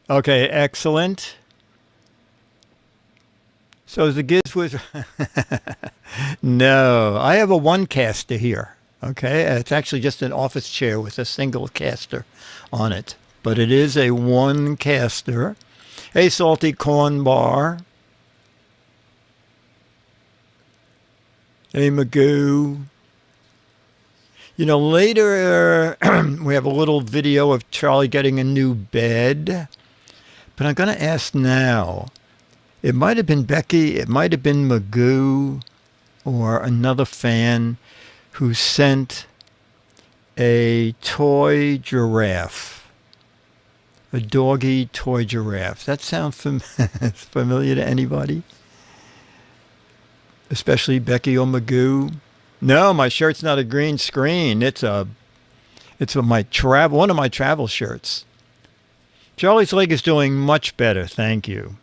Okay, excellent. So is the GizFiz? No, I have a one caster here. Okay, it's actually just an office chair with a single caster on it, but it is a one caster. Hey, Salty Corn Bar. Hey, Magoo. You know, later we have a little video of Charlie getting a new bed, but I'm going to ask now. It might have been Becky, it might have been Magoo, or another fan who sent a toy giraffe. A doggy toy giraffe. That sound familiar to anybody? Especially Becky or Magoo? No, my shirt's not a green screen. It's one of my travel shirts. Charlie's leg is doing much better, thank you.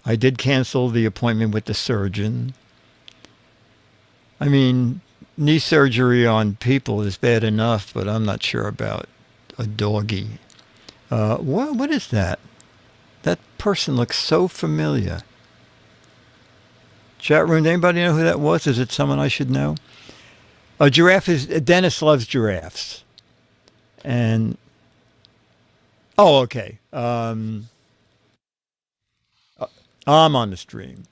I did cancel the appointment with the surgeon. I mean, knee surgery on people is bad enough, but I'm not sure about a doggy. What is that? That person looks so familiar. Chat room, anybody know who that was? Is it someone I should know? A giraffe is... Dennis loves giraffes. And... Oh, okay. I'm on the stream.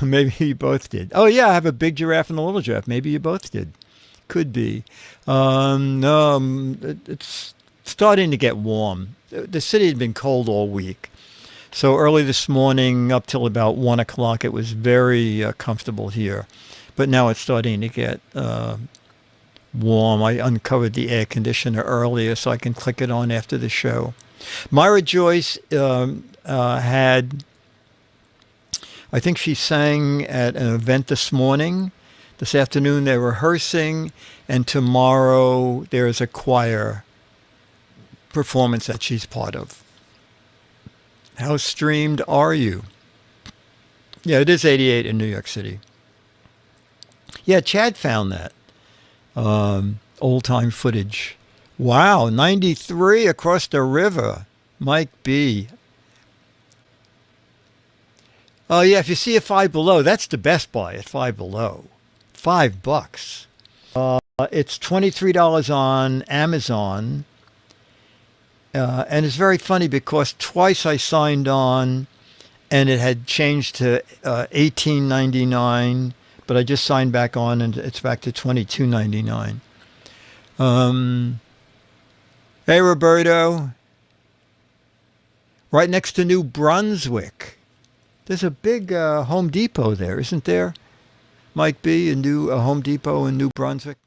Maybe you both did. Oh, yeah, I have a big giraffe and a little giraffe. Maybe you both did. Could be. No, it's starting to get warm. The city had been cold all week. So early this morning, up till about 1 o'clock, it was very comfortable here. But now it's starting to get warm. I uncovered the air conditioner earlier so I can click it on after the show. Myra Joyce had... I think she sang at an event this morning. This afternoon they're rehearsing, and tomorrow there is a choir performance that she's part of. How streamed are you? Yeah, it is 88 in New York City. Yeah, Chad found that. Old-time footage. Wow, 93 across the river. Mike B. Oh, yeah, if you see a Five Below, that's the Best Buy at Five Below. $5. It's $23 on Amazon. And it's very funny because twice I signed on and it had changed to $18.99, but I just signed back on and it's back to $22.99. Hey, Roberto. Right next to New Brunswick. There's a big Home Depot there, isn't there? Mike B, a new Home Depot in New Brunswick.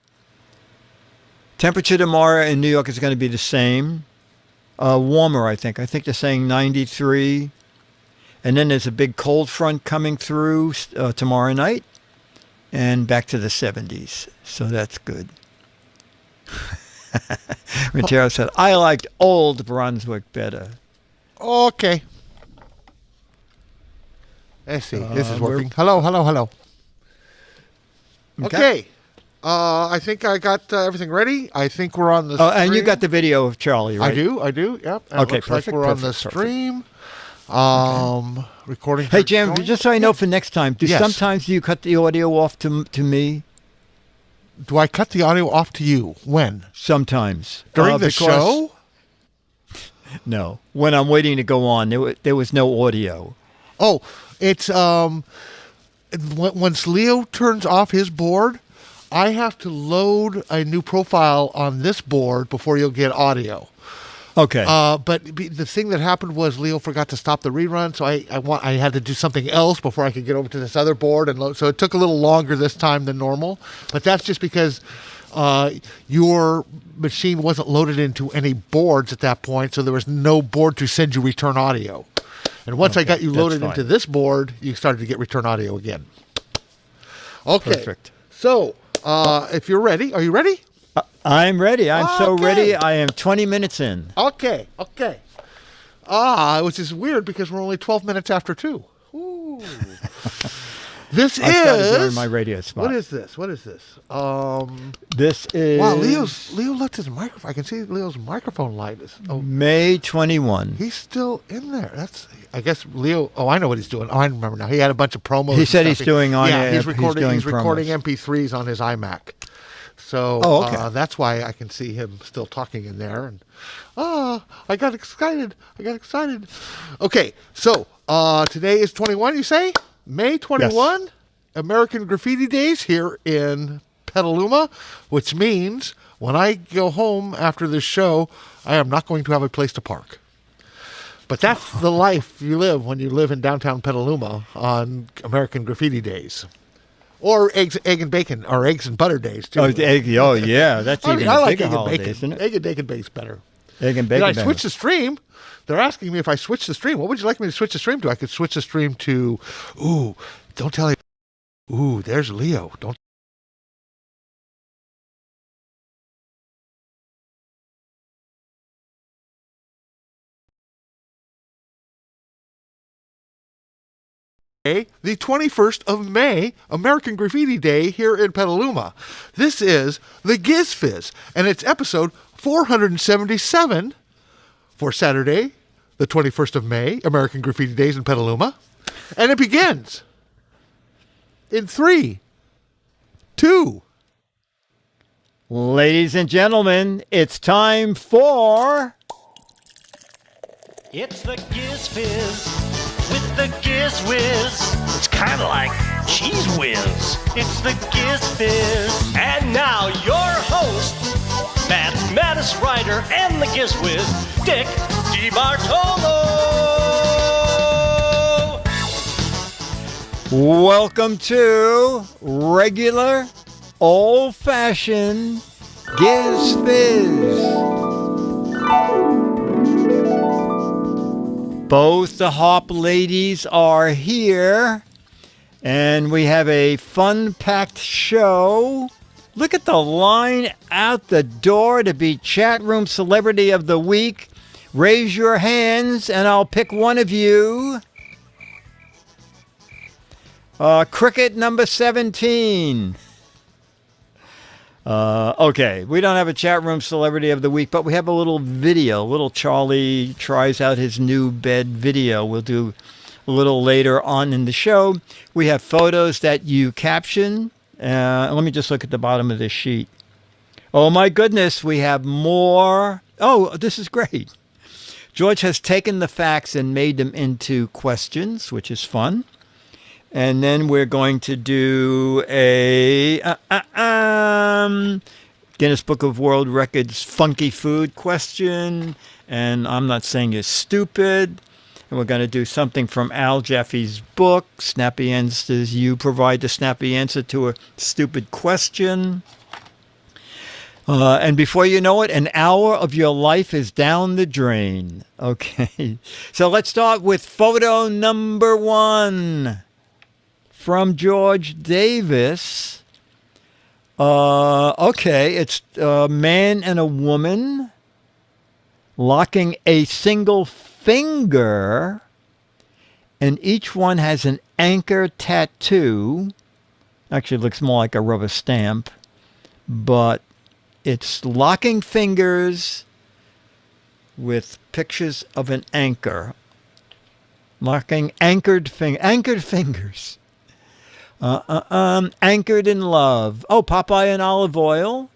Temperature tomorrow in New York is going to be the same. Warmer, I think. I think they're saying 93. And then there's a big cold front coming through tomorrow night. And back to the 70s. So that's good. Matero said, I liked Old Brunswick better. Okay. Let's see. This is working. Hello. Okay. I think I got everything ready. I think we're on the stream. And you got the video of Charlie, right? I do. Yep. And okay, looks perfect. Like we're on the stream. Recording. Hey, Jam, just so I know for next time, Yes. Sometimes do you cut the audio off to me? Do I cut the audio off to you? When? Sometimes. During the show? No. When I'm waiting to go on, there was no audio. Oh, it's once Leo turns off his board, I have to load a new profile on this board before you'll get audio. Okay. But the thing that happened was Leo forgot to stop the rerun, so I had to do something else before I could get over to this other board and load. So it took a little longer this time than normal. But that's just because your machine wasn't loaded into any boards at that point, so there was no board to send you return audio. And once I got you loaded into this board, you started to get return audio again. Okay. Perfect. So, if you're ready, are you ready? I'm ready. I'm so ready. I am 20 minutes in. Okay. Which is weird because we're only 12 minutes after 2. Ooh. This I started is doing my radio spot. What is this? This is Wow, Leo left his microphone. I can see Leo's microphone light is. Oh, May 21. he's still in there. I guess Leo. Oh, I know what he's doing. Oh, I remember now. He had a bunch of promos. He and stuff. stuff. He's doing on. Yeah, he's recording. He's doing recording promos. MP3s on his iMac. So that's why I can see him still talking in there. And I got excited. Okay, so today is 21. You say May 21, yes. American Graffiti Days here in Petaluma, which means when I go home after this show, I am not going to have a place to park. But that's the life you live when you live in downtown Petaluma on American Graffiti Days. Or egg and bacon, or eggs and butter days, too. Oh yeah. That's even I like bigger egg and holiday, bacon. isn't it? Egg and bacon bacon's better. Egg and bacon. Did I switch the stream? They're asking me if I switch the stream. What would you like me to switch the stream to? I could switch the stream to, don't tell him. There's Leo. Don't. The 21st of May, American Graffiti Day here in Petaluma. This is the Giz Fiz, and it's episode 477 for Saturday, the 21st of May, American Graffiti Days in Petaluma. And it begins in 3, 2. Ladies and gentlemen, it's time for... It's the Giz Fiz with the Giz Wiz. It's kind of like Cheese Whiz. It's the Giz Fiz. And now your host, mathematics writer and the Giz Wiz, Dick DeBartolo. Welcome to regular, old-fashioned Giz Fiz. Both the Hop ladies are here, and we have a fun-packed show. Look at the line out the door to be Chat Room Celebrity of the Week. Raise your hands, and I'll pick one of you. Cricket number 17. Okay, we don't have a Chat Room Celebrity of the Week, but we have a little video. Little Charlie tries out his new bed video. We'll do a little later on in the show. We have photos that you caption. Let me just look at the bottom of this sheet. Oh my goodness, we have more. Oh, this is great. George has taken the facts and made them into questions, which is fun. And then we're going to do a Guinness Book of World Records funky food question. And I'm not saying you're stupid. And we're going to do something from Al Jaffe's book, Snappy Answers. You provide the snappy answer to a stupid question. And before you know it, an hour of your life is down the drain. Okay. So let's start with photo number 1. From George Davis. Okay, it's a man and a woman locking a single finger, and each one has an anchor tattoo. Actually, it looks more like a rubber stamp, but it's locking fingers with pictures of an anchor. Locking anchored fingers. Anchored in love. Oh, Popeye and Olive Oil.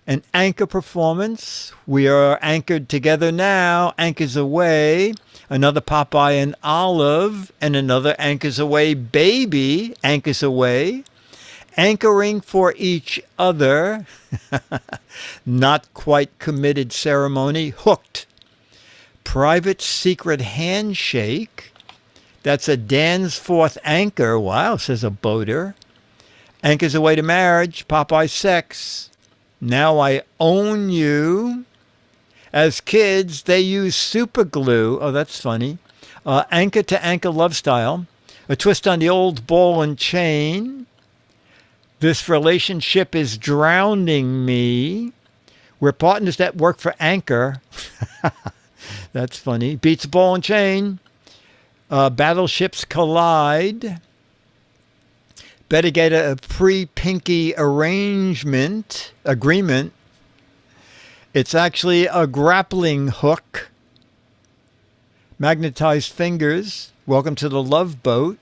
An anchor performance. We are anchored together now. Anchors away. Another Popeye and Olive. And another Anchors Away baby. Anchors away. Anchoring for each other. Not quite committed ceremony. Hooked. Private secret handshake. That's a Danforth anchor. Wow, says a boater. Anchors away to marriage. Popeye sex. Now I own you. As kids, they use super glue. Oh, that's funny. Anchor to anchor love style. A twist on the old ball and chain. This relationship is drowning me. We're partners that work for Anchor. That's funny. Beats ball and chain. Battleships collide. Better get a pre-pinky agreement. It's actually a grappling hook. Magnetized fingers. Welcome to the love boat.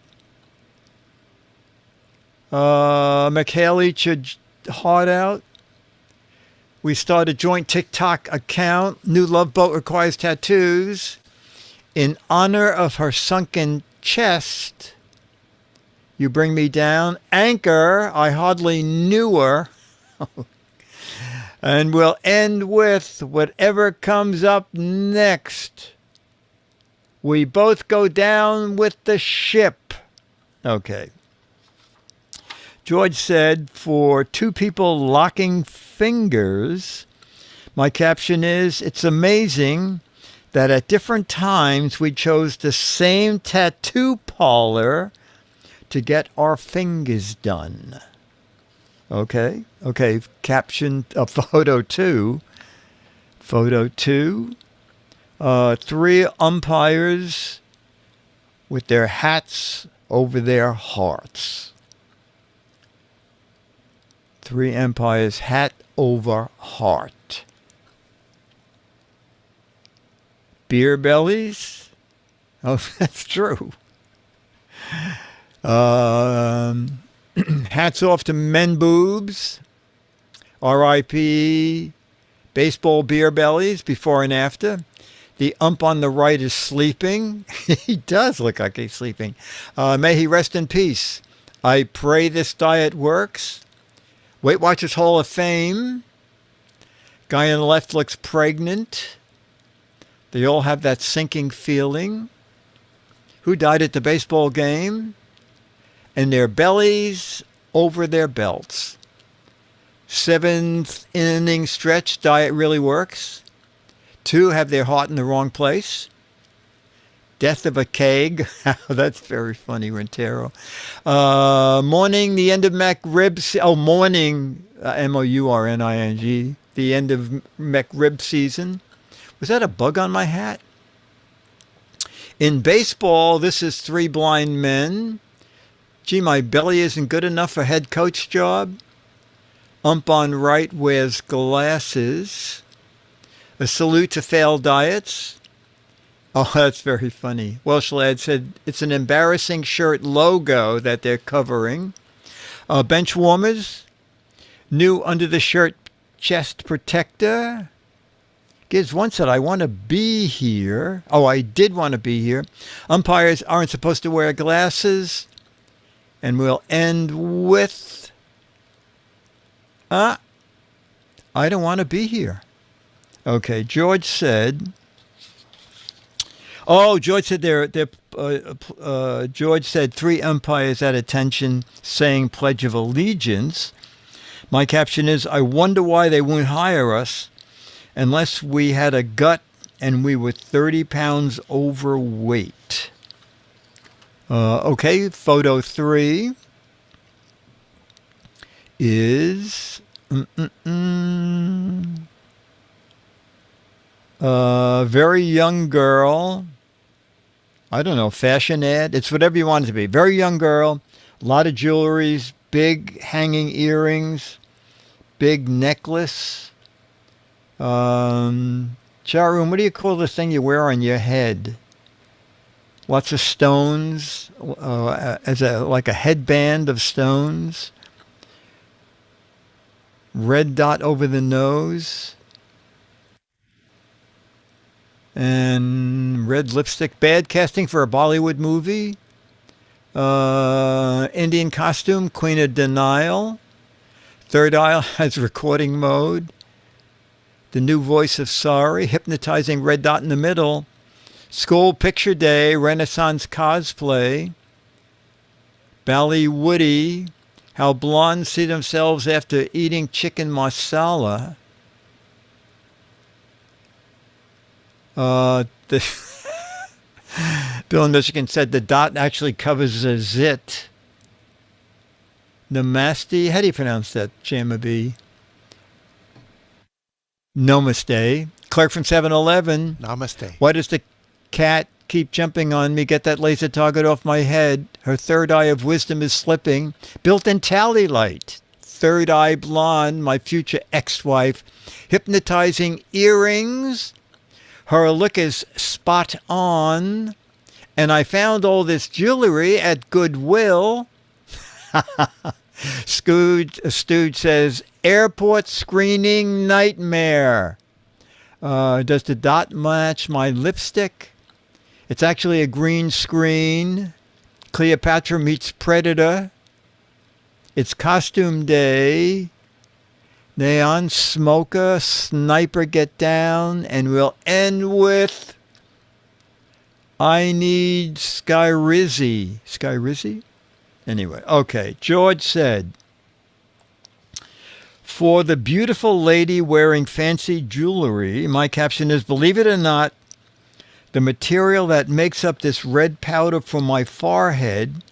McHaley should heart out. We start a joint TikTok account. New love boat requires tattoos. In honor of her sunken chest, you bring me down. Anchor, I hardly knew her. And we'll end with whatever comes up next. We both go down with the ship. Okay. George said, for two people locking fingers, my caption is, it's amazing that at different times we chose the same tattoo parlor to get our fingers done. Okay. Caption photo two. Photo two. 3 umpires with their hats over their hearts. 3 umpires, hat over heart. Beer bellies? Oh, that's true. Hats off to men boobs. R.I.P. baseball beer bellies before and after. The ump on the right is sleeping. He does look like he's sleeping. May he rest in peace. I pray this diet works. Weight Watchers Hall of Fame. Guy on the left looks pregnant. They all have that sinking feeling. Who died at the baseball game? And their bellies over their belts. 7th inning stretch, diet really works. 2 have their heart in the wrong place. Death of a keg. That's very funny, Rentero. Mourning the end of McRib. Mourning, M-O-U-R-N-I-N-G. The end of McRib season. Was that a bug on my hat? In baseball, this is 3 blind men. Gee, my belly isn't good enough for head coach job. Ump on right wears glasses. A salute to failed diets. Oh, that's very funny. Welsh Lad said it's an embarrassing shirt logo that they're covering. Bench warmers. New under the shirt chest protector. Giz once said, I want to be here. Oh, I did want to be here. Umpires aren't supposed to wear glasses. And we'll end with, I don't want to be here. Okay, George said, George said 3 umpires at attention saying Pledge of Allegiance. My caption is, I wonder why they won't hire us unless we had a gut and we were 30 pounds overweight. Okay, photo 3 is very young girl. I don't know, fashion ad. It's whatever you want it to be. Very young girl, a lot of jewelries, big hanging earrings, big necklace. Charoon, what do you call the thing you wear on your head? Lots of stones, like a headband of stones. Red dot over the nose. And red lipstick. Bad casting for a Bollywood movie. Indian costume, Queen of Denial. Third Eye has recording mode. The new voice of sorry. Hypnotizing red dot in the middle. School picture day, Renaissance cosplay. Bollywoody. How blondes see themselves after eating chicken masala. Bill in Michigan said the dot actually covers a zit. Namaste. How do you pronounce that, Jamabi? Namaste. Clerk from 7-Eleven. Namaste. Why does the cat keep jumping on me. Get that laser target off my head. Her third eye of wisdom is slipping. Built-in tally light. Third eye blonde, my future ex-wife. Hypnotizing earrings. Her look is spot on. And I found all this jewelry at Goodwill. Stooge says, airport screening nightmare. Does the dot match my lipstick? It's actually a green screen. Cleopatra meets Predator. It's costume day. Neon smoker, sniper get down. And we'll end with I need Sky Rizzy. Sky Rizzy? Anyway, okay. George said, for the beautiful lady wearing fancy jewelry, my caption is, believe it or not, the material that makes up this red powder for my forehead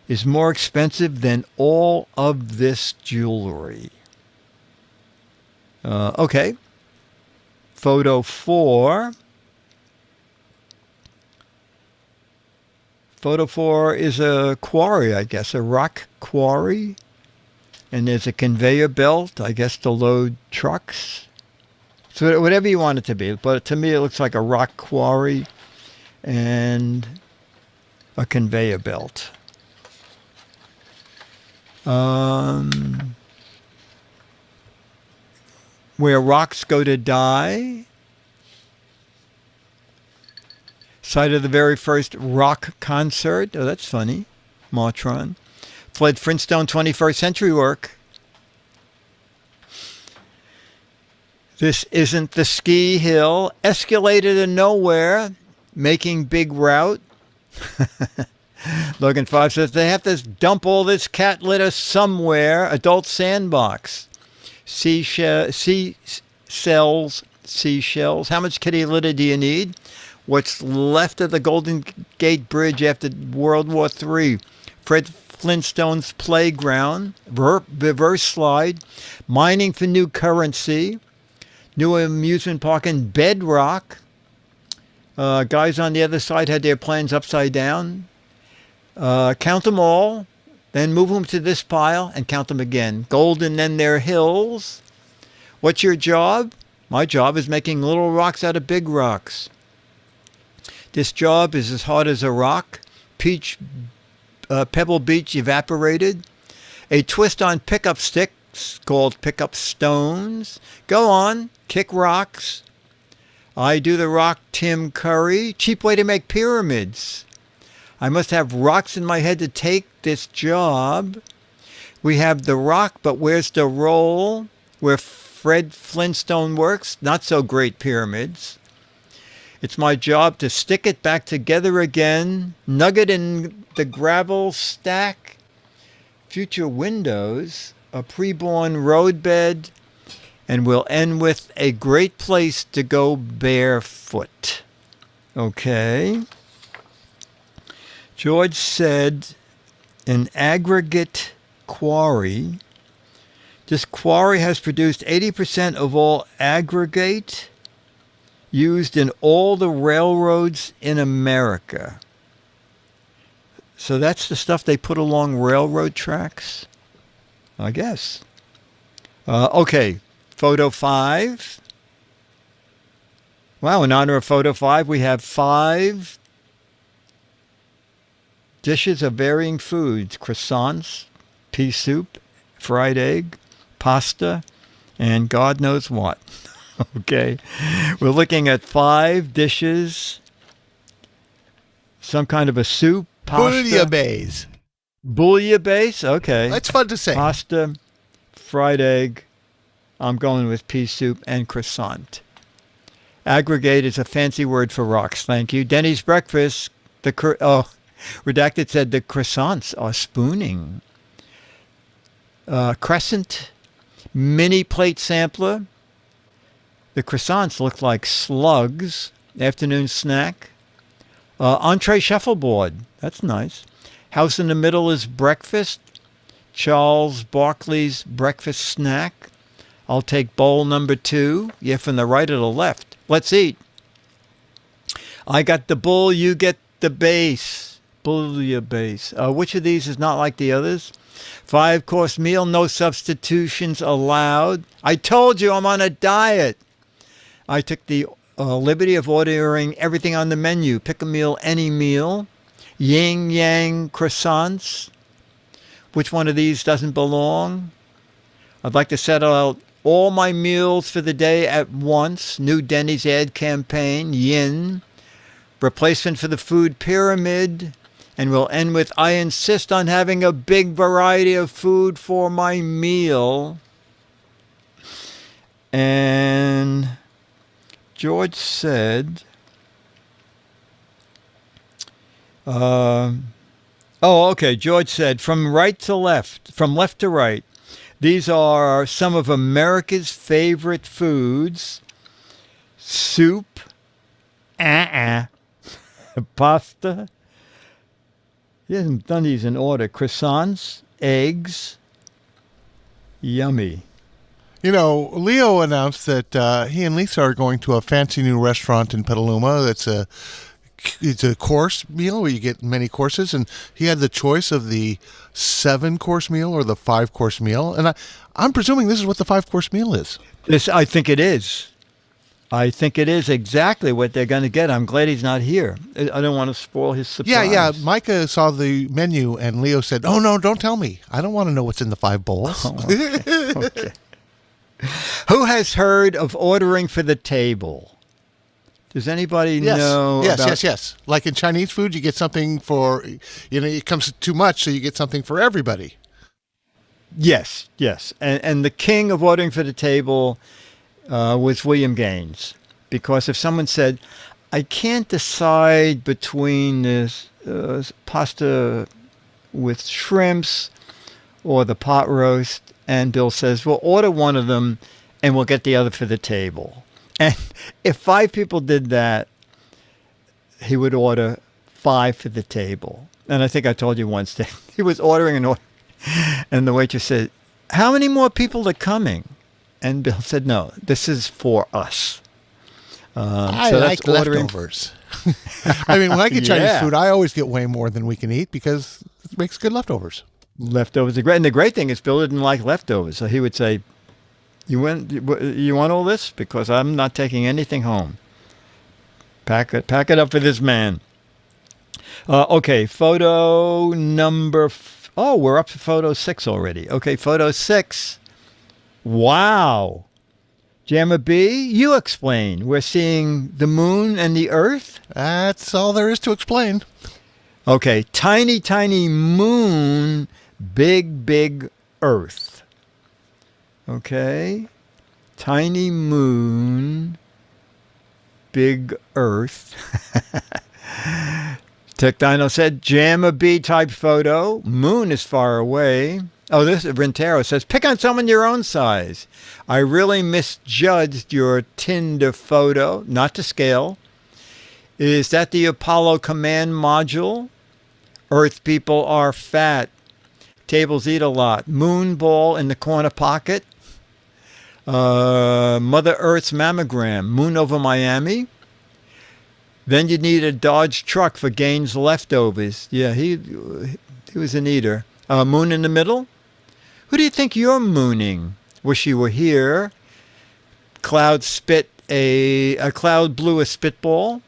is more expensive than all of this jewelry. Okay. Photo 4. Photo 4 is a quarry, I guess, a rock quarry. And there's a conveyor belt, I guess, to load trucks. So whatever you want it to be. But to me, it looks like a rock quarry and a conveyor belt. Where rocks go to die. Site of the very first rock concert. Oh, that's funny. Martron. Fled Flintstone 21st century work. This isn't the ski hill. Escalated to nowhere. Making big route. Logan 5 says they have to dump all this cat litter somewhere. Adult sandbox. Seashells. How much kitty litter do you need? What's left of the Golden Gate Bridge after World War III? Fred Flintstone's playground. Reverse slide. Mining for new currency. New amusement park in Bedrock. Guys on the other side had their plans upside down. Count them all. Then move them to this pile and count them again. Gold and then their hills. What's your job? My job is making little rocks out of big rocks. This job is as hard as a rock. Pebble Beach evaporated. A twist on pickup sticks called pickup stones. Go on, kick rocks. I do the rock Tim Curry. Cheap way to make pyramids. I must have rocks in my head to take this job. We have the rock, but where's the roll? Where Fred Flintstone works? Not so great pyramids. It's my job to stick it back together again. Nugget in the gravel stack. Future windows. A preborn roadbed. And we'll end with a great place to go barefoot. Okay. George said an aggregate quarry. This quarry has produced 80% of all aggregate used in all the railroads in America. So that's the stuff they put along railroad tracks, I guess. Okay, photo 5. Wow, in honor of photo 5, we have 5 dishes of varying foods. Croissants, pea soup, fried egg, pasta, and God knows what. Okay, we're looking at 5 dishes, some kind of a soup, pasta. Bouillabaisse. Bouillabaisse, okay. That's fun to say. Pasta, fried egg, I'm going with pea soup, and croissant. Aggregate is a fancy word for rocks, thank you. Denny's breakfast, Redacted said the croissants are spooning. Crescent, mini plate sampler. The croissants look like slugs. Afternoon snack. Entree shuffleboard. That's nice. House in the middle is breakfast. Charles Barkley's breakfast snack. I'll take bowl number 2. Yeah, from the right or the left. Let's eat. I got the bull, you get the base. Bouillabaisse. Which of these is not like the others? 5-course meal, no substitutions allowed. I told you I'm on a diet. I took the liberty of ordering everything on the menu. Pick a meal, any meal. Yin Yang croissants. Which one of these doesn't belong? I'd like to set out all my meals for the day at once. New Denny's ad campaign. Yin. Replacement for the food pyramid. And we'll end with, I insist on having a big variety of food for my meal. And George said, George said, from right to left, from left to right, these are some of America's favorite foods. Soup, pasta. He hasn't done these in order. Croissants, eggs, yummy. You know, Leo announced that he and Lisa are going to a fancy new restaurant in Petaluma. It's a course meal where you get many courses, and he had the choice of the 7-course meal or the 5-course meal. And I'm presuming this is what the 5-course meal is. I think it is. I think it is exactly what they're going to get. I'm glad he's not here. I don't want to spoil his surprise. Yeah. Micah saw the menu, and Leo said, "Oh no, don't tell me. I don't want to know what's in the 5 bowls." Oh, okay. Who has heard of ordering for the table? Does anybody know? Yes. Like in Chinese food, you get something for, it comes too much, so you get something for everybody. Yes. And the king of ordering for the table was William Gaines. Because if someone said, I can't decide between this pasta with shrimps or the pot roast, and Bill says, well, order one of them and we'll get the other for the table. And if 5 people did that, he would order 5 for the table. And I think I told you once that he was ordering an order, and the waitress said, how many more people are coming? And Bill said, no, this is for us. I like leftovers. I mean, when I get Chinese food, I always get way more than we can eat because it makes good leftovers. Leftovers are great. And the great thing is Bill didn't like leftovers. So he would say, you want all this? Because I'm not taking anything home. Pack it up for this man. Okay, photo number... we're up to photo 6 already. Okay, photo 6. Wow. Jammer B, you explain. We're seeing the moon and the earth? That's all there is to explain. Okay, tiny, tiny moon, big, big earth. Okay, tiny moon, big earth. Tech Dino said, Jammer B type photo. Moon is far away. Oh, this Rentero says, pick on someone your own size. I really misjudged your Tinder photo, not to scale. Is that the Apollo command module? Earth people are fat. Tables eat a lot. Moon ball in the corner pocket. Mother Earth's mammogram. Moon over Miami. Then you need a Dodge truck for Gaines' leftovers. Yeah, he was an eater. Moon in the middle. Who do you think you're mooning? Wish you were here. Cloud blew a spitball.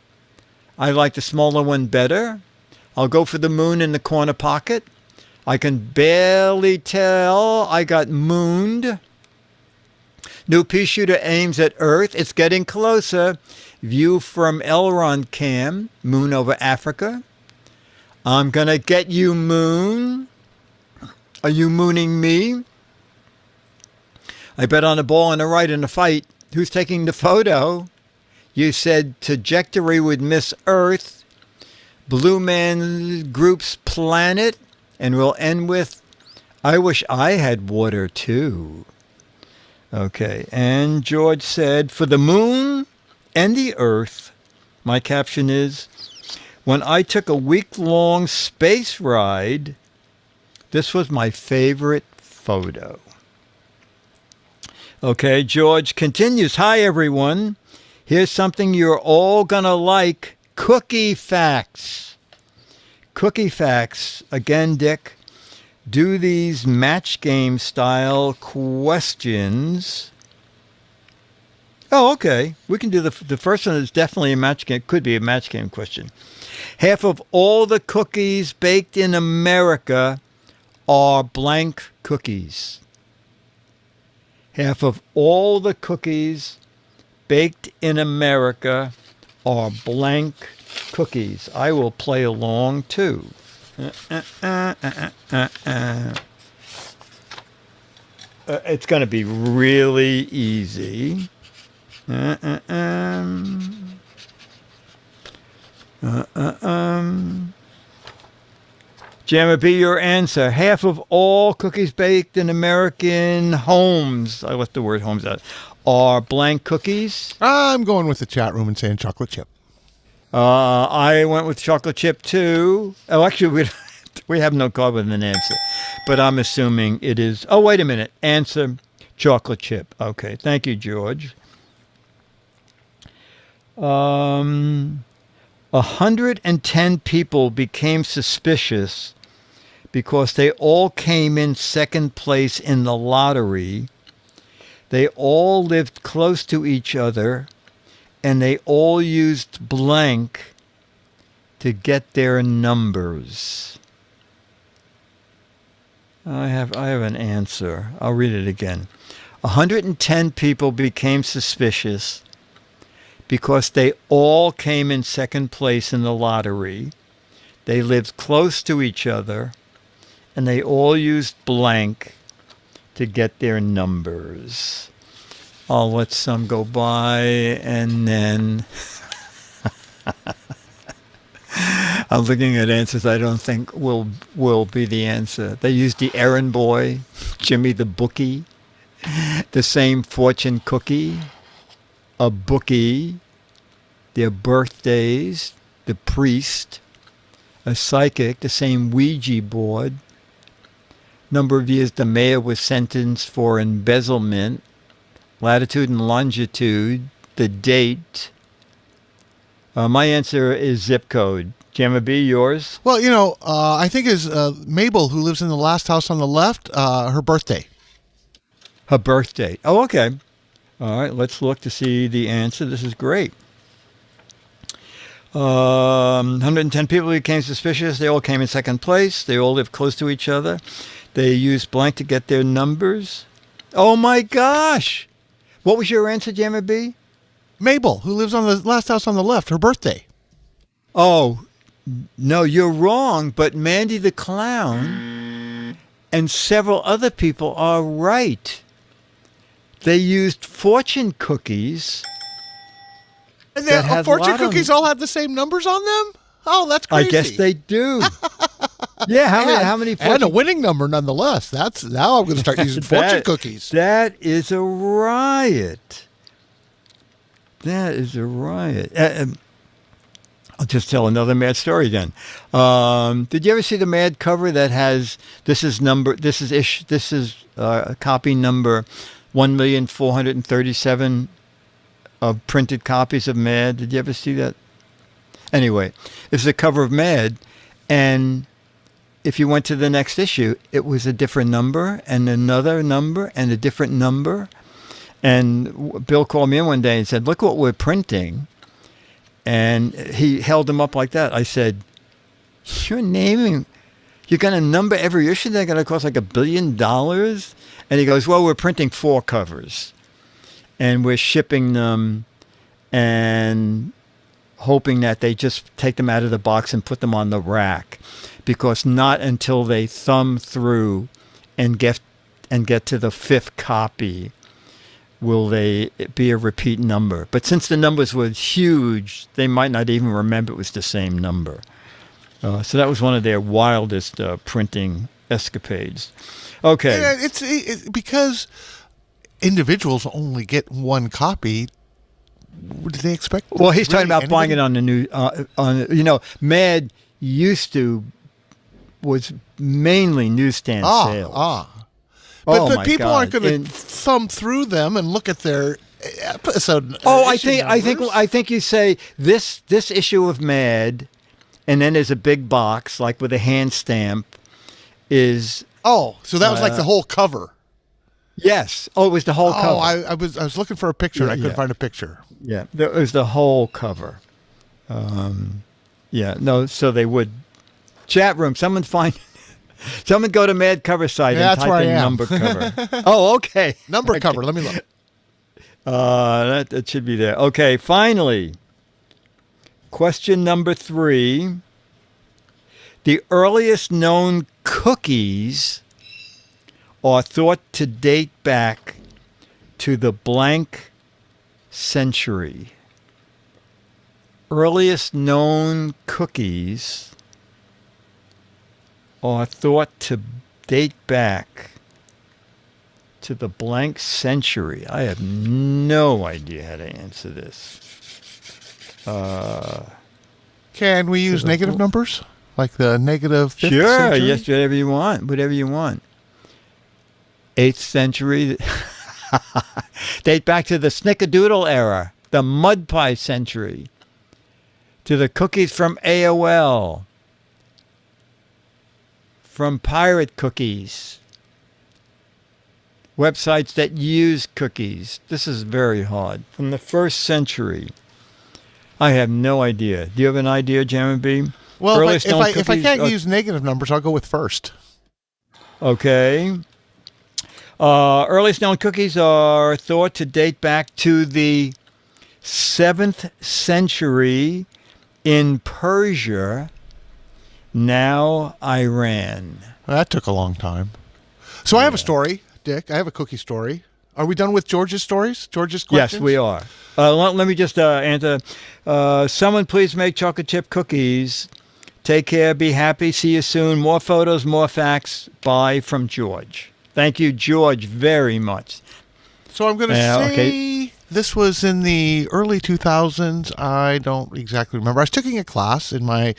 I like the smaller one better. I'll go for the moon in the corner pocket. I can barely tell I got mooned. New pea shooter aims at Earth. It's getting closer. View from Elrond Cam. Moon over Africa. I'm gonna get you, moon. Are you mooning me? I bet on a ball and a right in a fight. Who's taking the photo? You said trajectory would miss Earth. Blue Man Group's planet. And we'll end with, I wish I had water too. Okay, and George said, for the moon and the earth, my caption is, when I took a week-long space ride, this was my favorite photo. Okay, George continues, hi everyone. Here's something you're all gonna like, Cookie facts. Cookie facts. Again, Dick, do these match game style questions. Oh, okay. We can do the first one is definitely a match game. Could be a match game question. Half of all the cookies baked in America are blank cookies. Half of all the cookies baked in America are blank cookies. I will play along too. It's going to be really easy. Jammer, be your answer. Half of all cookies baked in American homes, I left the word homes out, are blank cookies. I'm going with the chat room and saying chocolate chip. I went with chocolate chip too. Oh, actually, we have no card with an answer, but I'm assuming it is. Oh, wait a minute. Answer chocolate chip. Okay, thank you, George. 110 people became suspicious because they all came in second place in the lottery. They all lived close to each other, and they all used blank to get their numbers. I have an answer. I'll read it again. 110 people became suspicious because they all came in second place in the lottery. They lived close to each other, and they all used blank to get their numbers. I'll let some go by, and then I'm looking at answers I don't think will be the answer. They used the errand boy, Jimmy the bookie, the same fortune cookie, a bookie, their birthdays, the priest, a psychic, the same Ouija board, number of years the mayor was sentenced for embezzlement, latitude and longitude, the date. My answer is zip code. Jamma B, yours? Well, I think is Mabel, who lives in the last house on the left, her birthday. Her birthday. Oh, okay. All right, let's look to see the answer. This is great. 110 people became suspicious. They all came in second place. They all lived close to each other. They used blank to get their numbers. Oh, my gosh. What was your answer, Jamma B? Mabel, who lives on the last house on the left, her birthday. Oh, no, you're wrong. But Mandy the Clown and several other people are right. They used fortune cookies. And fortune cookies all have the same numbers on them? Oh, that's crazy. I guess they do. Yeah, how many fortune... And a winning number nonetheless. Now I'm going to start using fortune cookies. That is a riot. That is a riot. I'll just tell another mad story then. Did you ever see the mad cover that has this is copy number 1,437 of printed copies of Mad? Did you ever see that? Anyway, it's the cover of Mad, and if you went to the next issue, it was a different number and another number and a different number. And Bill called me in one day and said, "Look what we're printing." And he held them up like that. I said, "You're going to number every issue? They're going to cost like $1 billion?" And he goes, "Well, we're printing 4 covers. And we're shipping them and hoping that they just take them out of the box and put them on the rack. Because not until they thumb through and get to the 5th copy will they be a repeat number. But since the numbers were huge, they might not even remember it was the same number." So that was one of their wildest printing escapades. Okay. Yeah, it's because individuals only get one copy. What do they expect? Well, he's talking about buying it on the new, Mad was mainly newsstand sales. But people aren't going to thumb through them and look at their episode. Oh, issue numbers. I think you say this issue of Mad, and then there's a big box like with a hand stamp. Is Oh, so that was like the whole cover. yes? Oh, it was the whole cover. Oh, I was looking for a picture and I couldn't Yeah. find a picture. Yeah, it was the whole cover. Yeah, no, so they would. Chat room, someone go to Mad Cover site Yeah, and that's where type I in am. number cover. Oh, okay. Number cover. Let me look. That should be there. Okay, finally, question number 3. The earliest known cookies are thought to date back to the blank century. Earliest known cookies are thought to date back to the blank century. I have no idea how to answer this. Can we use negative numbers? Like the negative 5th Sure, century? yes, whatever you want. 8th century. Date back to the snickerdoodle era, the mud pie century, to the cookies from AOL, from pirate cookies, websites that use cookies. This is very hard. From the 1st century. I have no idea. Do you have an idea, Jeremy B? Well, Earliest known if I cookies can't are- use negative numbers, I'll go with first. Okay. Earliest known cookies are thought to date back to the 7th century in Persia, now Iran. Well, that took a long time. So I have a story, Dick. I have a cookie story. Are we done with George's stories? George's questions? Yes, we are. Let me just answer. Someone please make chocolate chip cookies. Take care. Be happy. See you soon. More photos, more facts. Bye from George. Thank you, George, very much. So I'm going to say okay. this was in the early 2000s. I don't exactly remember. I was taking a class in my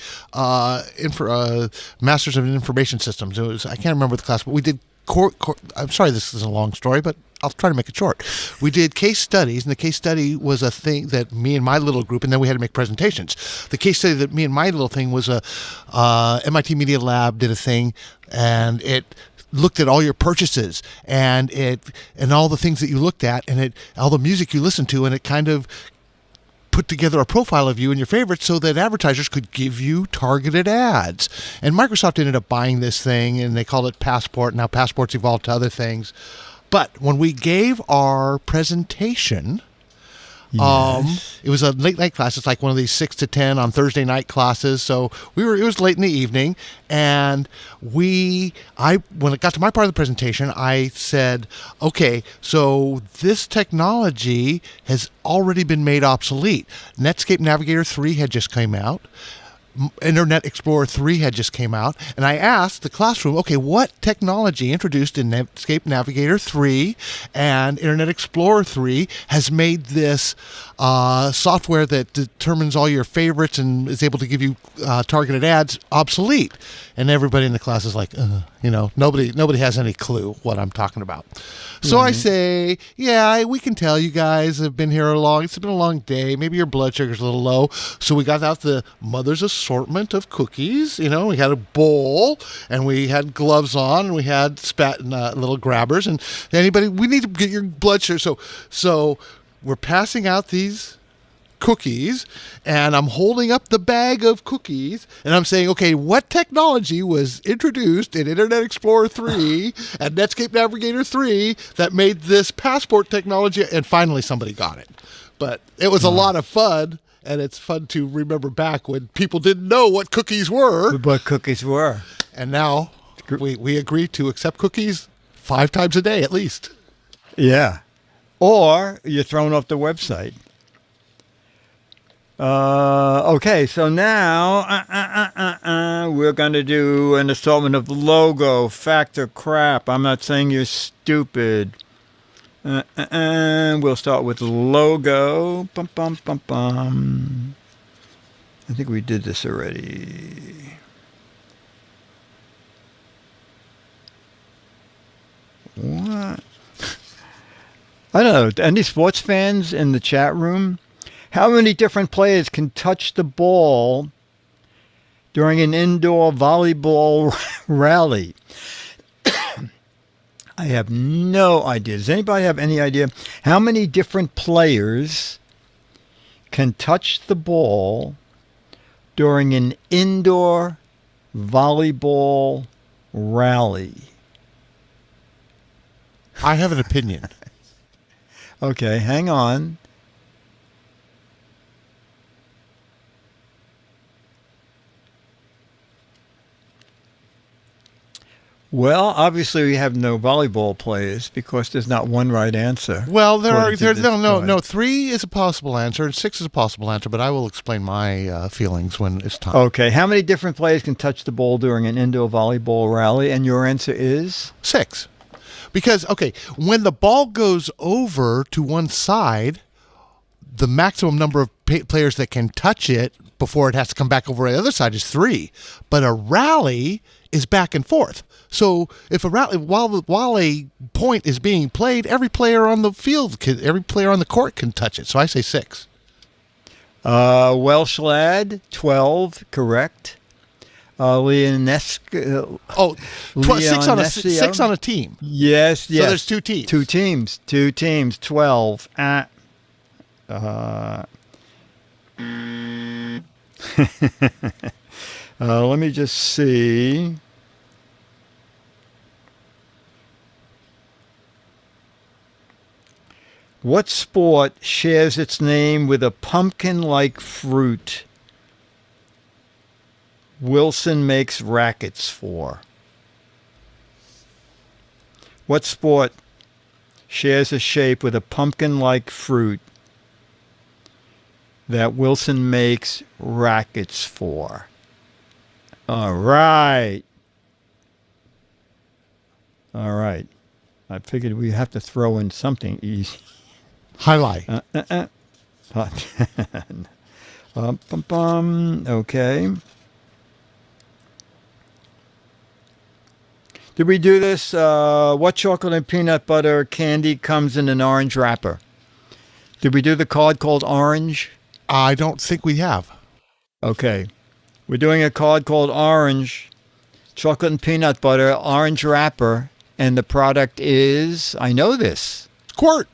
Masters of Information Systems. It was, I can't remember the class, but we did I'm sorry, this is a long story, but I'll try to make it short. We did case studies, and the case study was a thing that me and my little group, and then we had to make presentations. The case study that me and my little thing was a MIT Media Lab did a thing, and it looked at all your purchases and all the things that you looked at and all the music you listened to, and it kind of put together a profile of you and your favorites so that advertisers could give you targeted ads. And Microsoft ended up buying this thing, and they called it Passport. Now Passport's evolved to other things. But when we gave our presentation, it was a late night class. It's like one of these 6 to 10 on Thursday night classes. So it was late in the evening, and when it got to my part of the presentation, I said, okay, so this technology has already been made obsolete. Netscape Navigator 3 had just come out. Internet Explorer 3 had just came out, and I asked the classroom, okay, what technology introduced in Netscape Navigator 3 and Internet Explorer 3 has made this software that determines all your favorites and is able to give you targeted ads obsolete? And everybody in the class is like, nobody has any clue what I'm talking about. So I say, yeah, we can tell you guys have been here it's been a long day. Maybe your blood sugar's a little low. So we got out the mother's assortment of cookies. We had a bowl, and we had gloves on, and we had little grabbers. And we need to get your blood sugar. So we're passing out these cookies, and I'm holding up the bag of cookies, and I'm saying, okay, what technology was introduced in Internet Explorer 3 and Netscape Navigator 3 that made this passport technology? And finally somebody got it. But it was a lot of fun, and it's fun to remember back when people didn't know what cookies were. What cookies were. And now we agree to accept cookies 5 times a day at least. Yeah. Or you're thrown off the website. Okay, so now we're going to do an assortment of logo, fact or crap. I'm not saying you're stupid. We'll start with logo. Bum, bum, bum, bum. I think we did this already. What? I don't know. Any sports fans in the chat room? How many different players can touch the ball during an indoor volleyball rally? I have no idea. Does anybody have any idea how many different players can touch the ball during an indoor volleyball rally? I have an opinion. Okay, hang on. Well, obviously we have no volleyball players because there's not one right answer. Well, according to this no. card. 3 is a possible answer and 6 is a possible answer, but I will explain my feelings when it's time. Okay, how many different players can touch the ball during an indoor volleyball rally? And your answer is? 6. Because, okay, when the ball goes over to one side, the maximum number of players that can touch it before it has to come back over to the other side is 3. But a rally is back and forth. So if a rally, while a point is being played, every player on the field, every player on the court can touch it. So I say 6. Welsh lad, 12, correct. Leonescu. 6 on a team. Yes. So there's 2 teams. 2 teams, 12. Let me just see. What sport shares its name with a pumpkin-like fruit Wilson makes rackets for? What sport shares a shape with a pumpkin-like fruit that Wilson makes rackets for? All right. I figured we have to throw in something easy. Highlight. Okay. Did we do this? What chocolate and peanut butter candy comes in an orange wrapper? Did we do the card called Orange? I don't think we have. Okay. We're doing a card called Orange, chocolate and peanut butter, orange wrapper, and the product is, I know this. Squirt.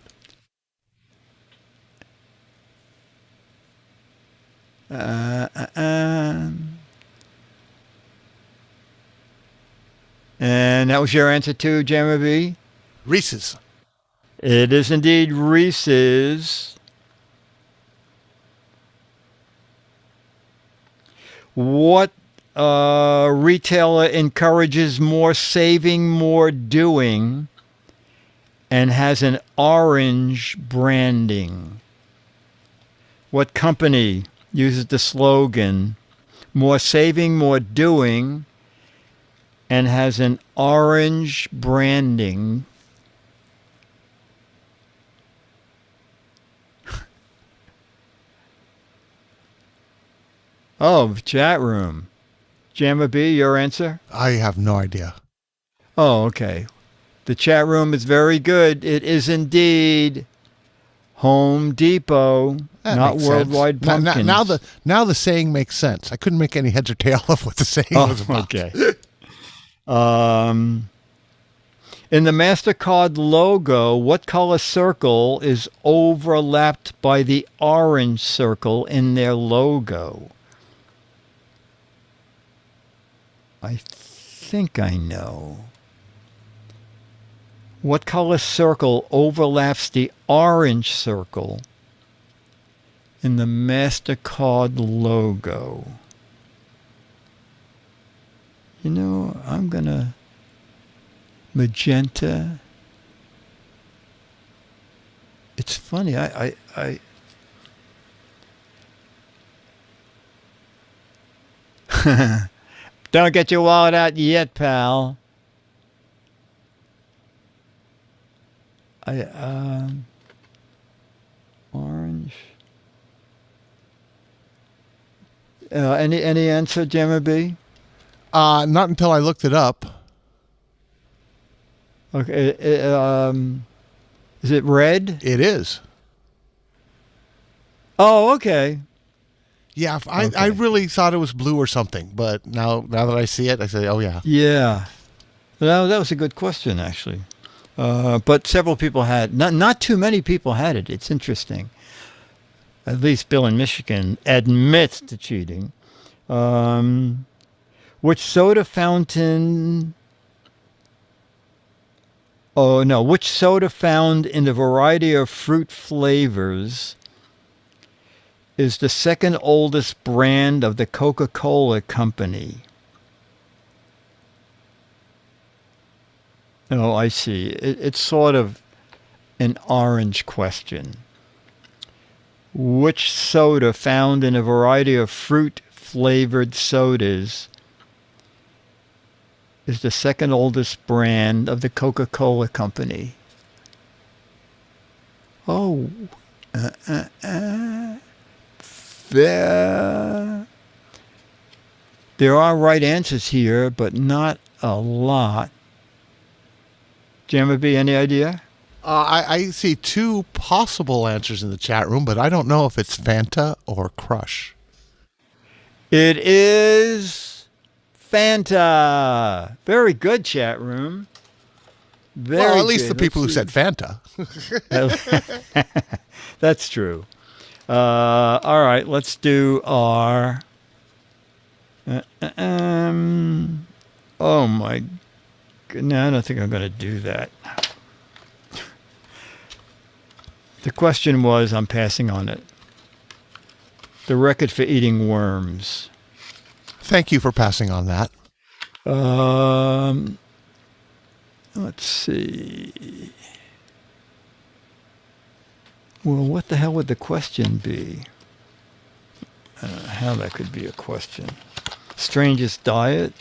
And that was your answer too, Jammer B? Reese's. It is indeed Reese's. What retailer encourages more saving, more doing, and has an orange branding? What company uses the slogan, more saving, more doing, and has an orange branding? Oh, chat room. Jammer B, your answer? I have no idea. Oh, okay. The chat room is very good. It is indeed Home Depot, That not makes Worldwide sense. Pumpkins. Now the saying makes sense. I couldn't make any heads or tail of what the saying was about. Okay. In the MasterCard logo, what color circle is overlapped by the orange circle in their logo? I think I know. What color circle overlaps the orange circle in the MasterCard logo? You know, I'm going to magenta. It's funny. I Don't get your wallet out yet, pal. Orange. Any answer, Jammer B? Not until I looked it up. Okay. Is it red? It is. Oh, okay. Yeah, I really thought it was blue or something, but now that I see it, I say, oh yeah. Yeah. That was a good question, actually. But several people had, not too many people had it. It's interesting. At least Bill in Michigan admits to cheating. Which soda fountain... Oh, no. Which soda found in a variety of fruit flavors is the second oldest brand of the Coca-Cola Company? Oh, I see. It's sort of an orange question. Which soda found in a variety of fruit-flavored sodas is the second oldest brand of the Coca-Cola Company? Oh, there are right answers here, but not a lot. Jammer B, any idea? I see two possible answers in the chat room, but I don't know if it's Fanta or Crush. It is Fanta. Very good, chat room. Well, at least the people who said Fanta. That's true. All right, let's do our... oh, my... No, I don't think I'm going to do that. The question was, I'm passing on it. The record for eating worms. Thank you for passing on that. Let's see. Well, what the hell would the question be? I don't know how that could be a question. Strangest diet?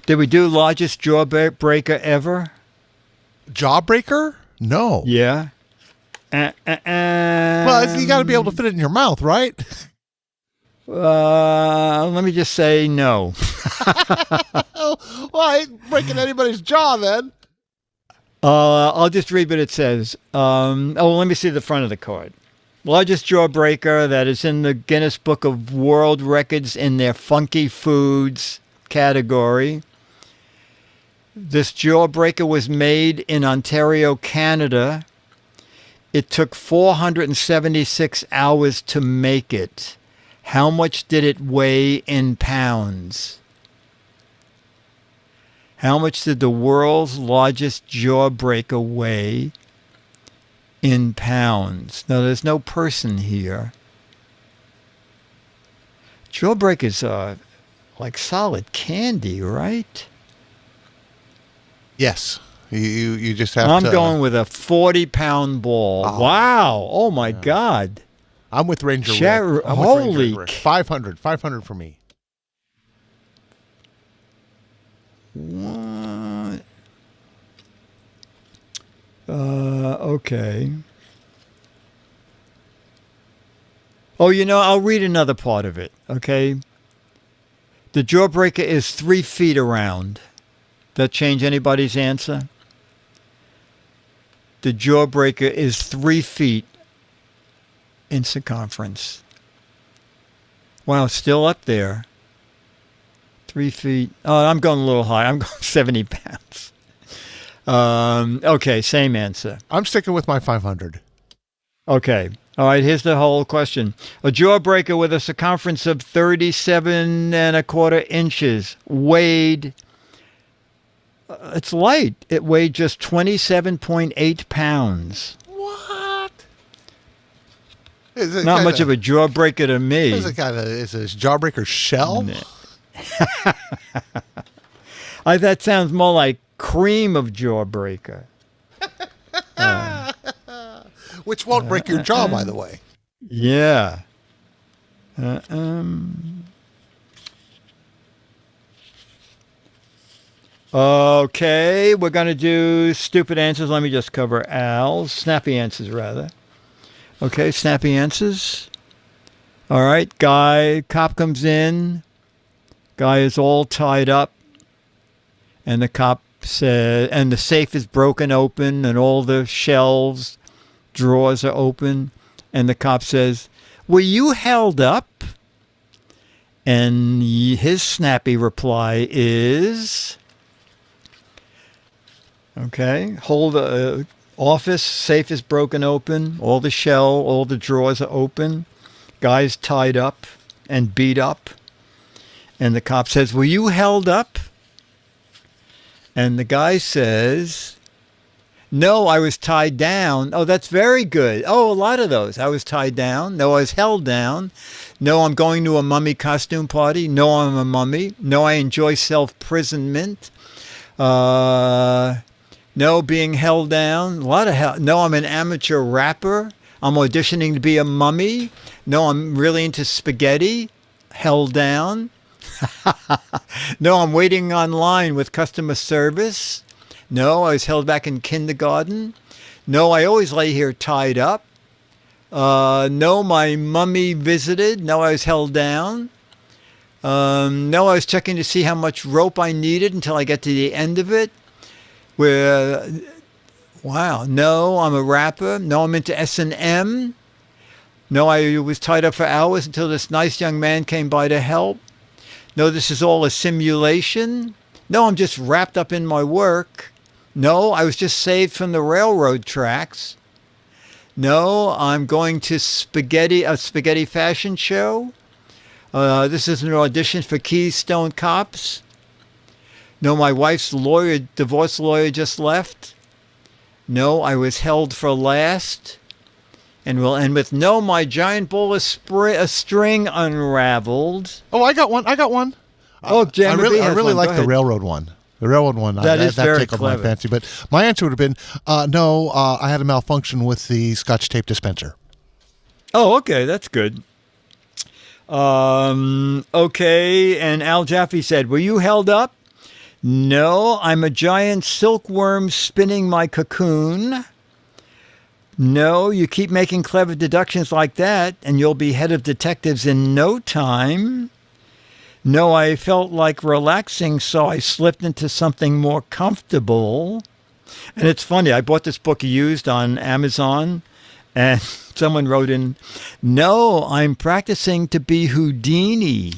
Did we do largest jawbreaker ever? Jawbreaker? No. Yeah. Well, you got to be able to fit it in your mouth, right? Let me just say no. Well, I ain't breaking anybody's jaw then. I'll just read what it says. Let me see the front of the card. Largest jawbreaker that is in the Guinness Book of World Records in their funky foods category. This jawbreaker was made in Ontario, Canada. It took 476 hours to make it. How much did it weigh in pounds? How much did the world's largest jawbreaker weigh in pounds? Now, there's no person here. Jawbreakers are like solid candy, right? Yes. You just have I'm to... going with a 40-pound ball. Oh. Wow. Oh, my God. I'm with Ranger Rick. Holy... 500 for me. What? Okay. Oh, I'll read another part of it, okay? The jawbreaker is 3 feet around. That change anybody's answer? The jawbreaker is 3 feet in circumference. Wow, still up there. 3 feet. Oh, I'm going a little high. I'm going 70 pounds. Okay, same answer. I'm sticking with my 500. Okay. All right, here's the whole question. A jawbreaker with a circumference of 37.25 inches weighed... it's light. It weighed just 27.8 pounds. What? Not much of a jawbreaker to me. Is it a jawbreaker shell? That sounds more like cream of jawbreaker. Which won't break your jaw, by the way. Yeah. Okay, we're going to do stupid answers. Let me just cover Al's. Snappy answers, rather. Okay, snappy answers. All right, cop comes in. Guy is all tied up. And the cop and the safe is broken open and all the shelves, drawers are open. And the cop says, "Were you held up?" And his snappy reply is, okay, hold the office, safe is broken open, all the drawers are open, guy's tied up and beat up. And the cop says, "Were you held up?" And the guy says, "No, I was tied down." Oh, that's very good. Oh, a lot of those. I was tied down. No, I was held down. No, I'm going to a mummy costume party. No, I'm a mummy. No, I enjoy self-imprisonment. No, being held down. A lot of hell. No, I'm an amateur rapper. I'm auditioning to be a mummy. No, I'm really into spaghetti. Held down. No, I'm waiting online with customer service. No, I was held back in kindergarten. No, I always lay here tied up. No, my mummy visited. No, I was held down. No, I was checking to see how much rope I needed until I get to the end of it. Wow. No, I'm a rapper. No, I'm into S&M. No, I was tied up for hours until this nice young man came by to help. No, this is all a simulation. No, I'm just wrapped up in my work. No, I was just saved from the railroad tracks. No, I'm going to a spaghetti fashion show. This is an audition for Keystone Cops. No, my wife's divorce lawyer just left. No, I was held for last. And we'll end with, no, my giant ball of string unraveled. Oh, I got one. Oh, I really like the railroad one. The railroad one. That very tickled clever. my fancy. But my answer would have been, no, I had a malfunction with the Scotch tape dispenser. Oh, okay. That's good. Okay. And Al Jaffe said, "Were you held up?" No, I'm a giant silkworm spinning my cocoon. No, you keep making clever deductions like that, and you'll be head of detectives in no time. No, I felt like relaxing, so I slipped into something more comfortable. And it's funny, I bought this book used on Amazon, and someone wrote in, "No, I'm practicing to be Houdini."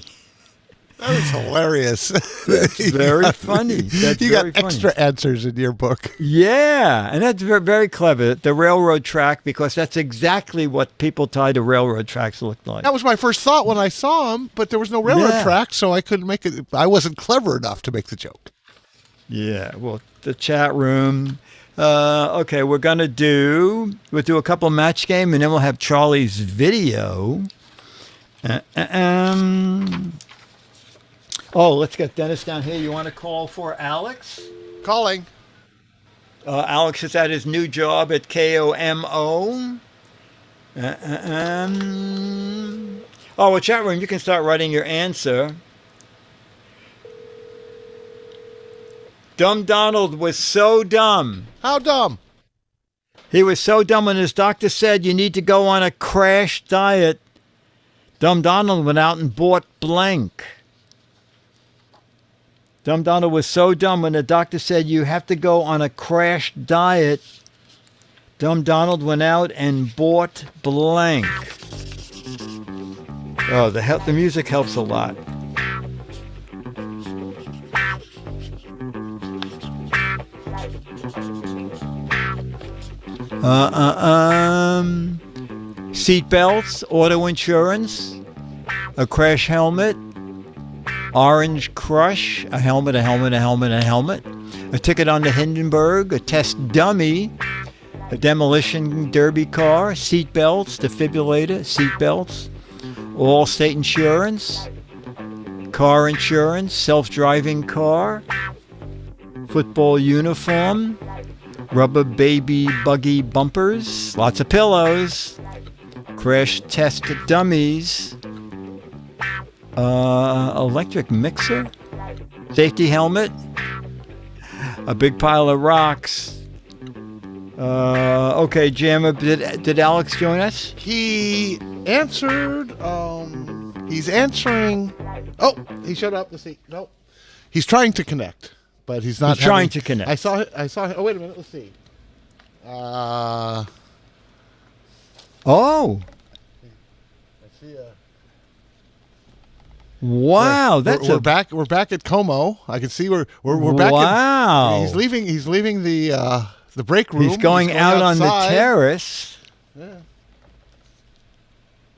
That was hilarious. That's very funny. That's you very got extra answers in your book. Yeah, and that's very, very clever. The railroad track, because that's exactly what people tied to railroad tracks look like. That was my first thought when I saw them, but there was no railroad track, so I couldn't make it. I wasn't clever enough to make the joke. Yeah, well, the chat room. Okay, we'll do a couple match game, and then we'll have Charlie's video. Oh, let's get Dennis down here. You want to call for Alex? Calling. Alex is at his new job at KOMO. Oh, well, chat room, you can start writing your answer. Dumb Donald was so dumb. How dumb? He was so dumb when his doctor said you need to go on a crash diet. Dumb Donald went out and bought blank. Dumb Donald was so dumb when the doctor said you have to go on a crash diet. Dumb Donald went out and bought blank. Oh, the music helps a lot. Seat belts, auto insurance, a crash helmet, Orange Crush, a helmet, a ticket on the Hindenburg, a test dummy, a demolition derby car, seat belts, defibrillator, seat belts, Allstate insurance, car insurance, self-driving car, football uniform, rubber baby buggy bumpers, lots of pillows, crash test dummies, electric mixer, safety helmet, a big pile of rocks. Okay, Jim, did Alex join us? He answered. He's answering. Oh, he showed up. Let's see. No, he's trying to connect. but he's not He's trying to connect. I saw. Oh, wait a minute. Let's see. Oh, I see. wow! We're back. We're back at Como. I can see we're back. Wow! He's leaving. He's leaving the break room. He's going out on the outside. terrace. Yeah.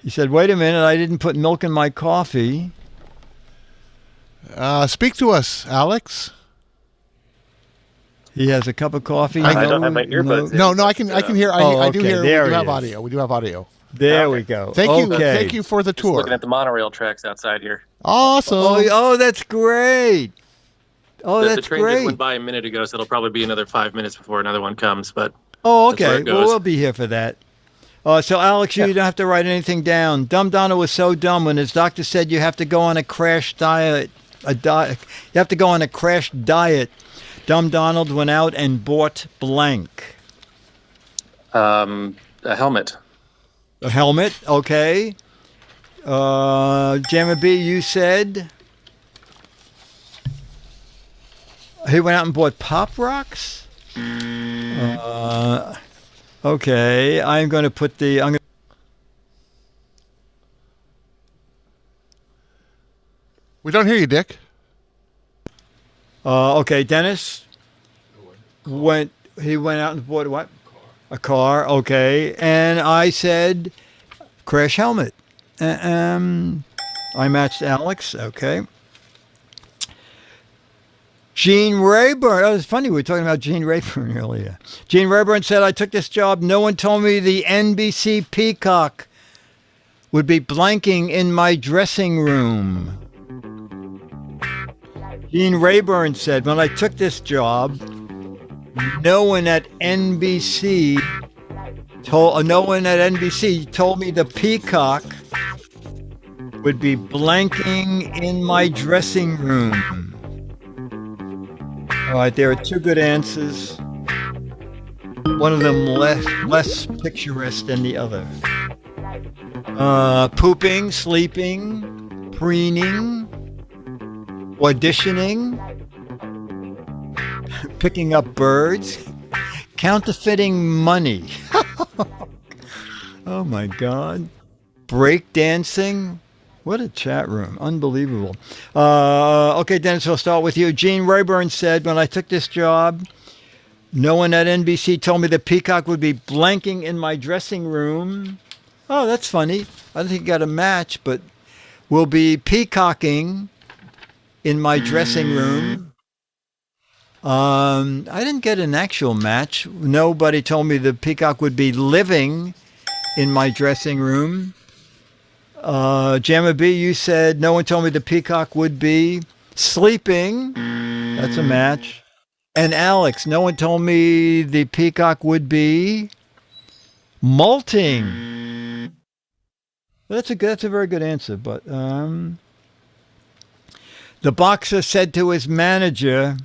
He said, "Wait a minute! I didn't put milk in my coffee." Speak to us, Alex. He has a cup of coffee. I don't have my earbuds in. No, I can hear. I do okay, hear. there We do he have is. audio. We do have audio. There Okay. we go. Thank you. Okay. Thank you for the Just tour. looking at the monorail tracks outside here. Awesome. Oh, that's great. Oh, The that's train just great. went by a minute ago, so it'll probably be another 5 minutes before another one comes. But Oh, That's where okay. it Well, goes. we'll be here for that. So, Alex, you don't have to write anything down. Dumb Donald was so dumb when his doctor said you have to go on a crash diet. You have to go on a crash diet. Dumb Donald went out and bought blank. a helmet. A helmet, okay. Jammer B, you said he went out and bought Pop Rocks? Okay, I'm going to put the... We don't hear you, Dick. Okay, Dennis he went out and bought what? A car, okay. And I said crash helmet. I matched Alex, okay. Gene Rayburn. Oh, it's funny, we were talking about Gene Rayburn earlier. Gene Rayburn said, I took this job. No one told me the NBC Peacock would be blanking in my dressing room. Gene Rayburn said, when I took this job, no one at NBC told me the Peacock would be blanking in my dressing room. All right, there are two good answers. One of them less picturesque than the other. Pooping, sleeping, preening, auditioning, picking up birds, counterfeiting money. Oh my God. Break dancing. What a chat room. Unbelievable. Okay, Dennis, I'll start with you. Gene Rayburn said, when I took this job, no one at NBC told me the Peacock would be blanking in my dressing room. Oh, that's funny. I don't think you got a match, but we'll be peacocking in my dressing room. I didn't get an actual match. Nobody told me the Peacock would be living in my dressing room. Jammer B, you said no one told me the Peacock would be sleeping. That's a match. And Alex, no one told me the Peacock would be molting. That's a very good answer. But the boxer said to his manager,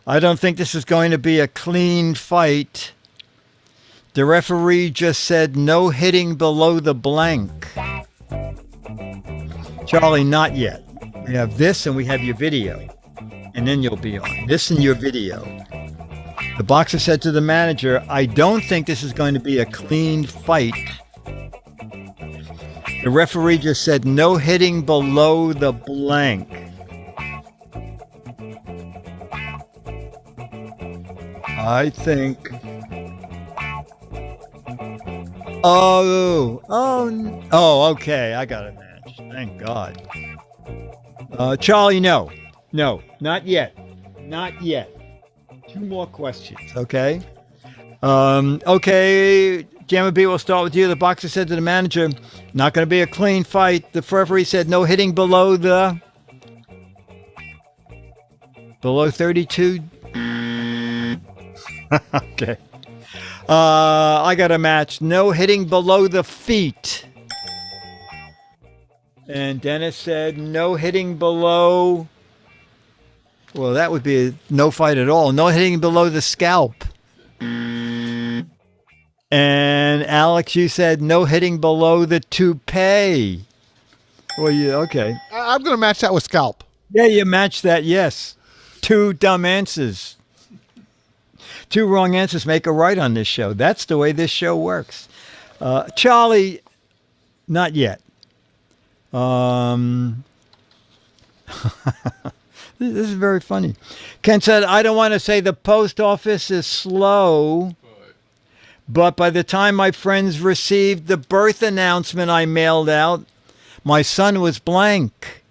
I don't think this is going to be a clean fight. The referee just said no hitting below the blank. Charlie, not yet. We have this and we have your video. And then you'll be on. This and your video. The boxer said to the manager, I don't think this is going to be a clean fight. The referee just said no hitting below the blank. I think... Oh, okay. I got a match. Thank God. Charlie, no, not yet. Not yet. Two more questions, okay? Okay, Jammer B, we'll start with you. The boxer said to the manager, not going to be a clean fight. The referee said no hitting below 32. Okay. I got a match. No hitting below the feet. And Dennis said no hitting below... Well, that would be no fight at all. No hitting below the scalp. And Alex, you said no hitting below the toupee. Well, yeah, okay. I'm going to match that with scalp. Yeah, you matched that, yes. 2 dumb answers. 2 wrong answers make a right on this show. That's the way this show works. Charlie, not yet. This is very funny. Ken said, I don't want to say the post office is slow, but by the time my friends received the birth announcement I mailed out, my son was blank.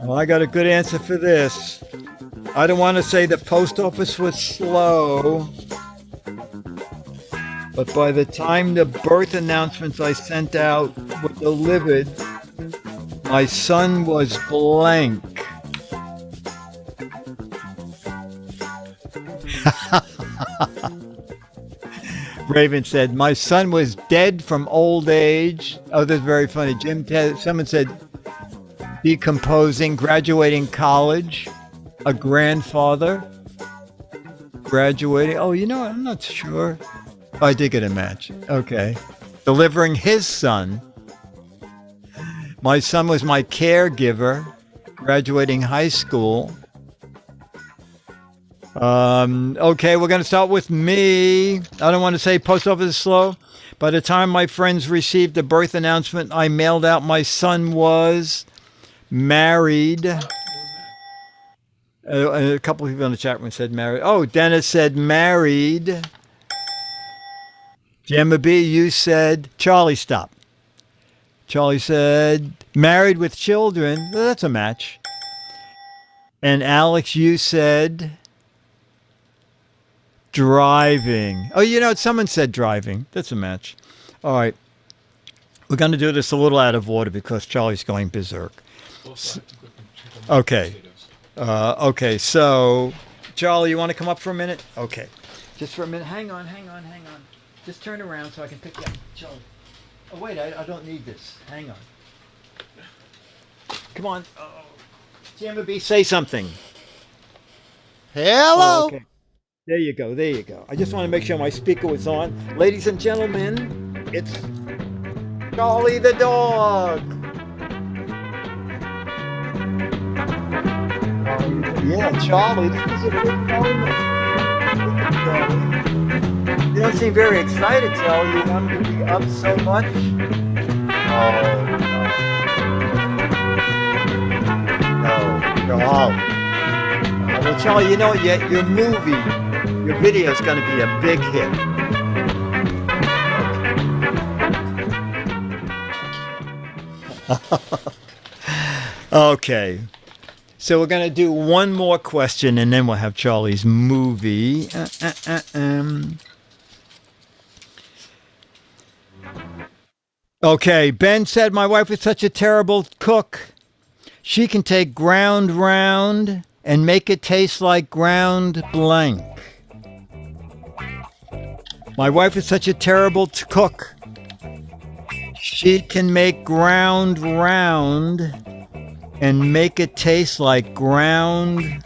Well, I got a good answer for this. I don't want to say the post office was slow, but by the time the birth announcements I sent out were delivered, my son was blank. Raven said, my son was dead from old age. Oh, that's very funny. Someone said, decomposing, graduating college, a grandfather, graduating. Oh, you know what? I'm not sure. Oh, I did get a match. Okay. Delivering his son. My son was my caregiver, graduating high school. Okay, we're going to start with me. I don't want to say post office is slow. By the time my friends received the birth announcement I mailed out, my son was married. A couple of people in the chat room said married. Oh, Dennis said married. Gemma B, you said, Charlie, stop. Charlie said, married with children. Well, that's a match. And Alex, you said, driving. Oh, you know, someone said driving. That's a match. All right. We're going to do this a little out of order because Charlie's going berserk. Okay. Okay, so, Charlie, you want to come up for a minute? Okay. Just for a minute. Hang on. Just turn around so I can pick you up. Charlie. Oh, wait, I don't need this. Hang on. Come on. Oh. Jamma B, say something. Hello. Oh, okay. There you go. I just want to make sure my speaker was on. Ladies and gentlemen, it's Charlie the dog. Yeah, Charlie. This is a big moment. You don't seem very excited, Charlie. You want to be up so much? No. Well, Charlie, you know what? Your movie, your video is going to be a big hit. Okay. So we're going to do one more question, and then we'll have Charlie's movie. Okay, Ben said, my wife is such a terrible cook. She can take ground round and make it taste like ground blank. My wife is such a terrible cook. She can make ground round and make it taste like ground.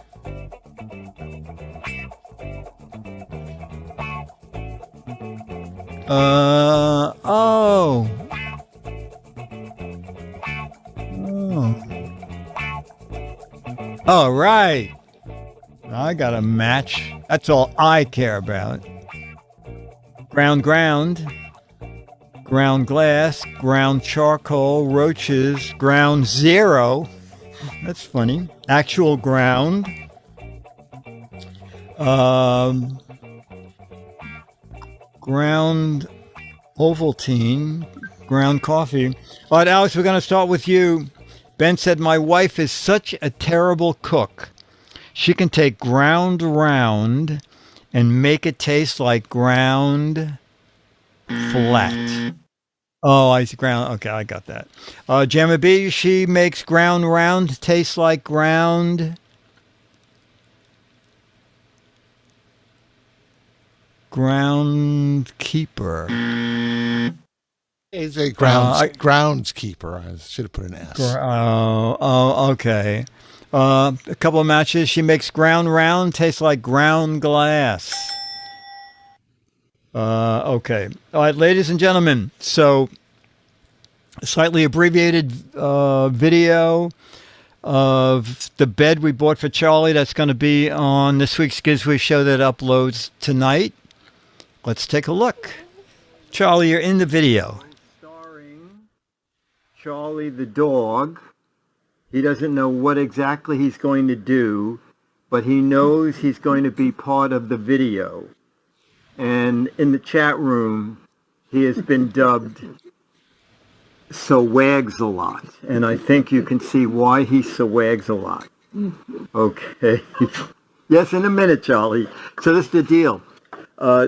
All right. I got a match. That's all I care about. Ground, ground glass, ground charcoal, roaches, ground zero. That's funny. Actual ground. Ground Ovaltine, ground coffee. All right, Alex, we're going to start with you. Ben said, my wife is such a terrible cook. She can take ground round and make it taste like ground flat. Oh, I see ground. Okay, I got that. Gemma B, she makes ground round taste like ground. Groundkeeper. He's a groundskeeper. I should have put an S. Okay. A couple of matches. She makes ground round tastes like ground glass. Okay. All right, ladies and gentlemen. So, slightly abbreviated video. of the bed we bought for Charlie. That's going to be on this week's GizFiz show that uploads tonight. Let's take a look. Charlie, you're in the video. Starring Charlie the dog. He doesn't know what exactly he's going to do, but he knows he's going to be part of the video. And in the chat room, he has been dubbed So Wags a Lot. And I think you can see why he so wags a lot. Okay. Yes, in a minute, Charlie. So this is the deal.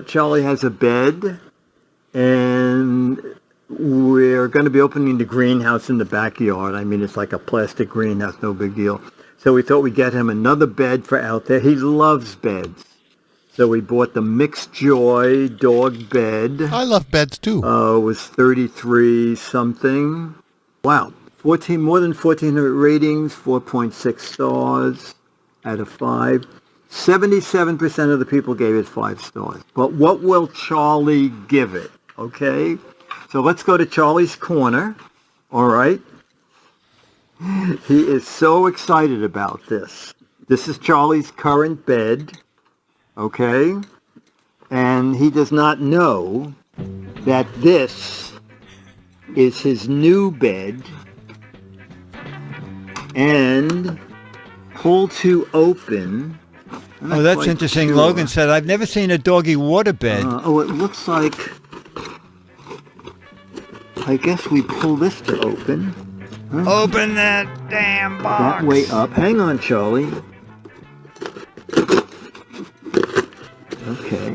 Charlie has a bed, and we're going to be opening the greenhouse in the backyard. I mean, it's like a plastic greenhouse, no big deal. So we thought we'd get him another bed for out there. He loves beds. So we bought the Mixed Joy dog bed. I love beds too. It was 33 something. Wow. More than 1,400 ratings, 4.6 stars out of 5. 77% of the people gave it 5 stars. But what will Charlie give it? Okay? So let's go to Charlie's corner. All right? He is so excited about this. This is Charlie's current bed. Okay? And he does not know that this is his new bed. And pull to open. Oh, that's interesting. Sure. Logan said, I've never seen a doggy water bed. It looks like, I guess we pull this to open. Huh? Open that damn box. That way up. Hang on, Charlie. Okay.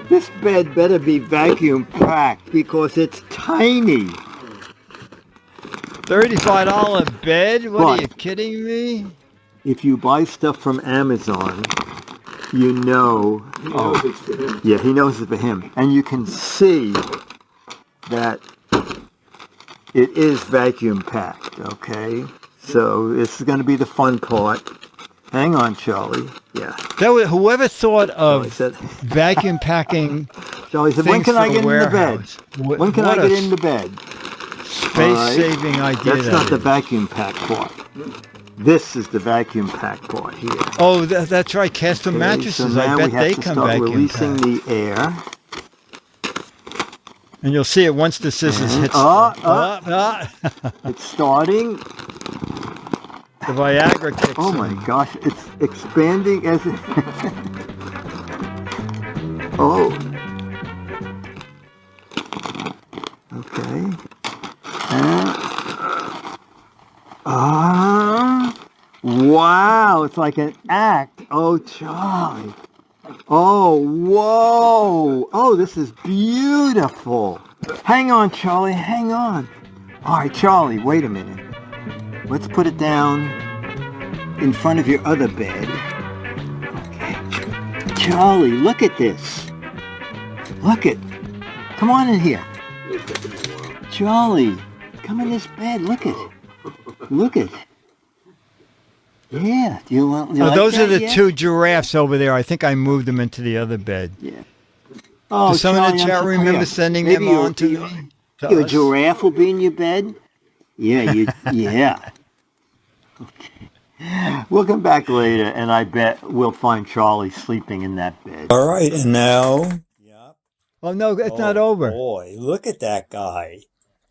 This bed better be vacuum packed because it's tiny. $35 bed? What, are you kidding me? If you buy stuff from Amazon, you know. Yeah, he knows it's for him. And you can see that it is vacuum packed, okay? So this is going to be the fun part. Hang on, Charlie. Yeah. Whoever thought of vacuum packing. Charlie said, when can I get in the bed? When can I get in the bed? Space-saving idea. That's not the vacuum pack part. This is the vacuum pack part here. Oh, that's right. Cast on mattresses. So now I bet we have they to come start vacuum releasing packed. the air. And you'll see it once the scissors hits. It's starting. The Viagra kicks Oh my gosh, it's expanding as it... Oh. Okay. Wow, it's like an act. Oh, Charlie. Oh, whoa. Oh, this is beautiful. Hang on, Charlie, hang on. All right, Charlie, wait a minute. Let's put it down in front of your other bed. Okay. Charlie, look at this. Come on in here. Charlie, come in this bed. Look it. Yeah. Do you like those are the yet? 2 giraffes over there. I think I moved them into the other bed. Yeah. Oh, does someone in the chat remember sending them on to me? Your giraffe will be in your bed? Yeah, yeah. Okay. We'll come back later, and I bet we'll find Charlie sleeping in that bed. All right, and now... Oh, no, it's not over. Boy, look at that guy.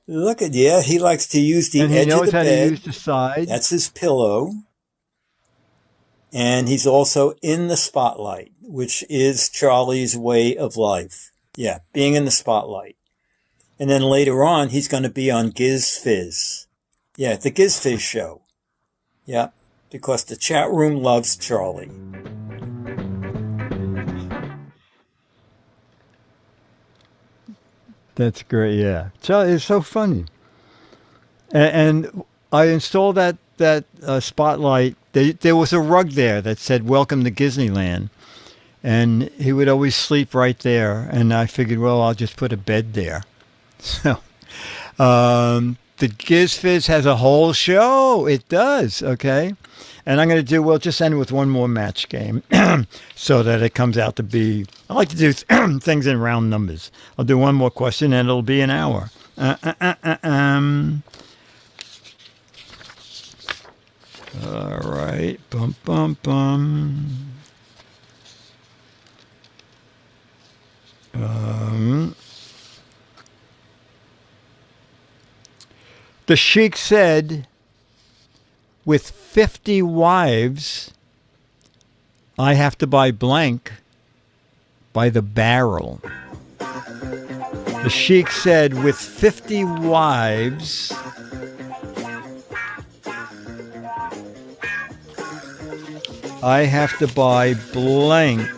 He likes to use the edge of the bed. And he knows how to use the side. That's his pillow. And he's also in the spotlight, which is Charlie's way of life. Yeah, being in the spotlight. And then later on, he's going to be on Giz Fiz. Yeah, the Giz Fiz show. Yeah, because the chat room loves Charlie. That's great, yeah. Charlie is so funny. And I installed that spotlight. There was a rug there that said, "Welcome to Disneyland." And he would always sleep right there. And I figured, well, I'll just put a bed there. So the Giz Fiz has a whole show. It does, okay? And I'm going to we'll just end with one more match game so that it comes out to be, I like to do things in round numbers. I'll do one more question and it'll be an hour. All right. Bum, bum, bum. The sheik said, with 50 wives, I have to buy blank by the barrel. The sheik said, with 50 wives, I have to buy blank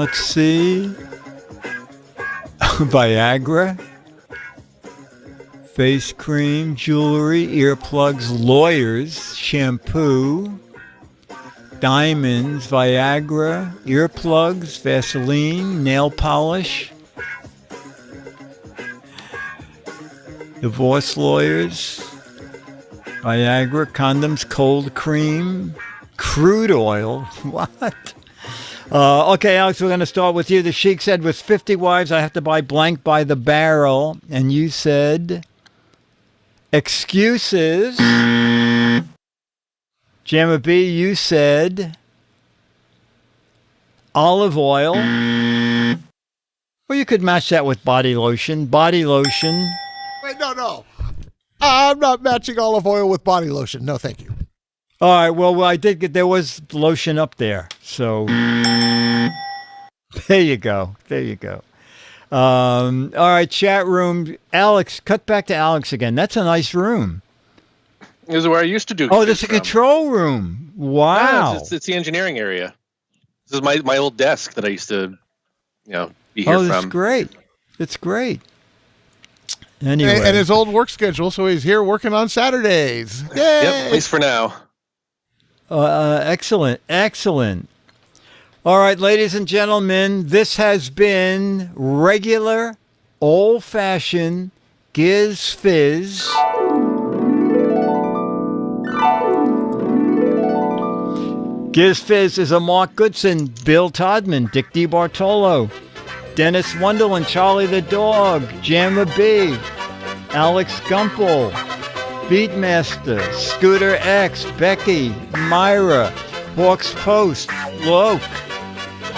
let's see. Viagra, face cream, jewelry, earplugs, lawyers, shampoo, diamonds, Viagra, earplugs, Vaseline, nail polish, divorce lawyers, Viagra, condoms, cold cream, crude oil. What? Okay, Alex, we're going to start with you. The sheik said, with 50 wives, I have to buy blank by the barrel. And you said, excuses. Jamma B, you said, olive oil. Well, you could match that with body lotion. Body lotion. Wait, no. I'm not matching olive oil with body lotion. No, thank you. All right, well, I did get, there was lotion up there. So there you go. All right, chat room. Alex, cut back to Alex again. That's a nice room. This is where I used to do. Oh, this is a control room. Wow. Yeah, it's the engineering area. This is my old desk that I used to, be here from. Oh, from. that's great. It's great. Anyway. And his old work schedule, so he's here working on Saturdays. Yay! Yep, at least for now. Excellent. All right, ladies and gentlemen, this has been regular, old-fashioned Giz Fiz. Giz Fiz is a Mark Goodson, Bill Todman, Dick DeBartolo, Dennis Wunderland, Charlie the Dog, Jamma B, Alex Gumpel, Beatmaster, Scooter X, Becky, Myra, Hawks Post, Loke,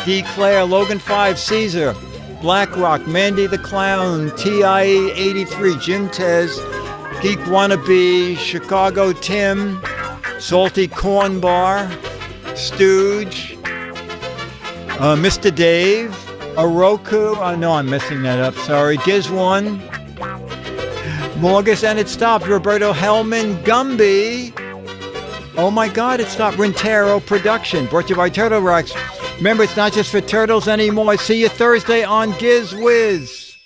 D. Claire, Logan 5, Caesar, BlackRock, Mandy the Clown, TIE 83, Jim Tez, Geek Wannabe, Chicago Tim, Salty Corn Bar, Stooge, Mr. Dave, Oroku, oh no, I'm messing that up, sorry, Giz1, Morgus, and it stopped. Roberto Hellman, Gumby. Oh my God, it stopped. Rintero Production, brought to you by Turtle Rocks. Remember, it's not just for turtles anymore. See you Thursday on Giz Wiz.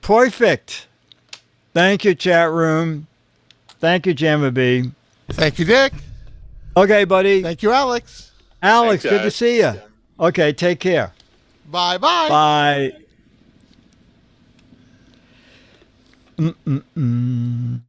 Perfect. Thank you, chat room. Thank you, Jamma B. Thank you, Dick. Okay, buddy. Thank you, Alex. Alex, Thanks, good to see you. Okay, take care. Bye-bye. Bye. Mm-mm-mm.